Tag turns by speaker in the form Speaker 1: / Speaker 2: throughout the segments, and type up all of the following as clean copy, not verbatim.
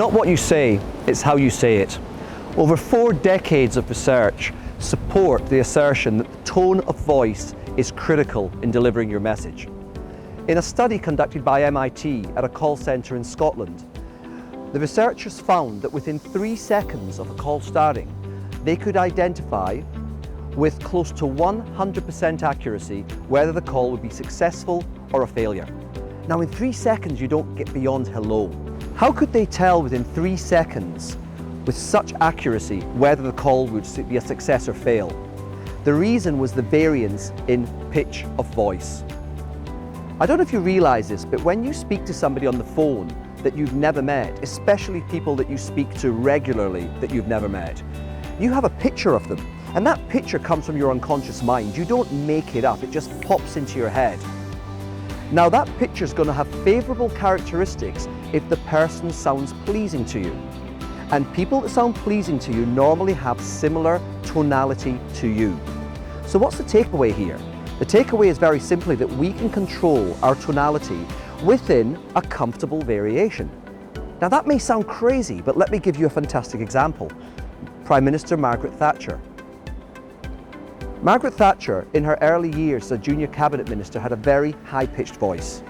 Speaker 1: not what you say, it's how you say it. Over 4 decades of research support the assertion that the tone of voice is critical in delivering your message. In a study conducted by MIT at a call centre in Scotland, the researchers found that within 3 seconds of a call starting, they could identify with close to 100% accuracy whether the call would be successful or a failure. Now in 3 seconds you don't get beyond hello. How could they tell within 3 seconds with such accuracy whether the call would be a success or fail? The reason was the variance in pitch of voice. I don't know if you realise this, but when you speak to somebody on the phone that you've never met, especially people that you speak to regularly that you've never met, you have a picture of them. And that picture comes from your unconscious mind. You don't make it up, it just pops into your head. Now that picture is going to have favourable characteristics if the person sounds pleasing to you. And people that sound pleasing to you normally have similar tonality to you. So what's the takeaway here? The takeaway is very simply that we can control our tonality within a comfortable variation. Now that may sound crazy, but let me give you a fantastic example. Prime Minister Margaret Thatcher. Margaret Thatcher, in her early years as a junior cabinet minister, had a very high-pitched voice.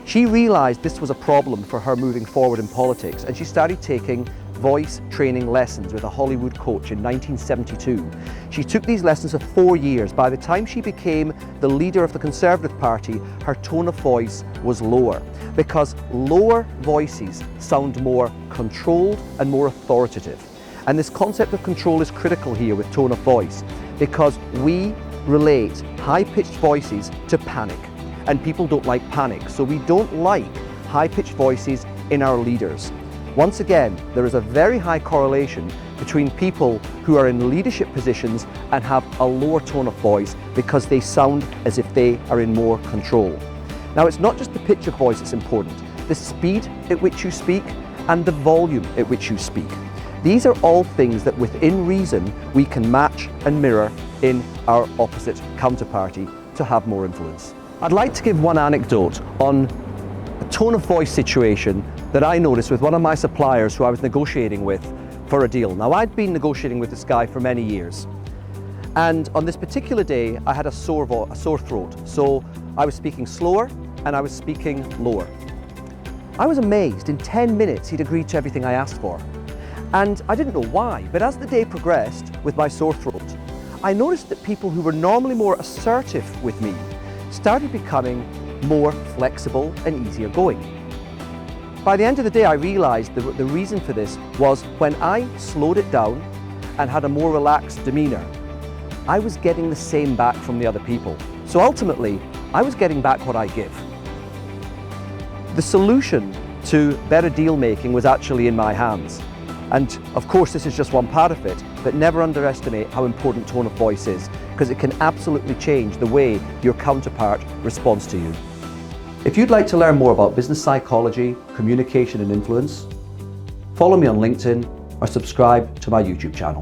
Speaker 1: She realised this was a problem for her moving forward in politics, and she started taking voice training lessons with a Hollywood coach in 1972. She took these lessons for 4 years. By the time she became the leader of the Conservative Party, her tone of voice was lower, because lower voices sound more controlled and more authoritative. And this concept of control is critical here with tone of voice, because we relate high-pitched voices to panic, and people don't like panic, so we don't like high-pitched voices in our leaders. Once again, there is a very high correlation between people who are in leadership positions and have a lower tone of voice because they sound as if they are in more control. Now, it's not just the pitch of voice that's important, the speed at which you speak and the volume at which you speak. These are all things that within reason we can match and mirror in our opposite counterparty to have more influence. I'd like to give one anecdote on a tone of voice situation that I noticed with one of my suppliers who I was negotiating with for a deal. Now, I'd been negotiating with this guy for many years, and on this particular day I had a sore throat, so I was speaking slower and I was speaking lower. I was amazed. In 10 minutes he'd agreed to everything I asked for. And I didn't know why, but as the day progressed with my sore throat, I noticed that people who were normally more assertive with me started becoming more flexible and easier going. By the end of the day, I realized the reason for this was when I slowed it down and had a more relaxed demeanor, I was getting the same back from the other people. So ultimately, I was getting back what I give. The solution to better deal making was actually in my hands. And of course, this is just one part of it, but never underestimate how important tone of voice is, because it can absolutely change the way your counterpart responds to you. If you'd like to learn more about business psychology, communication and influence, follow me on LinkedIn or subscribe to my YouTube channel.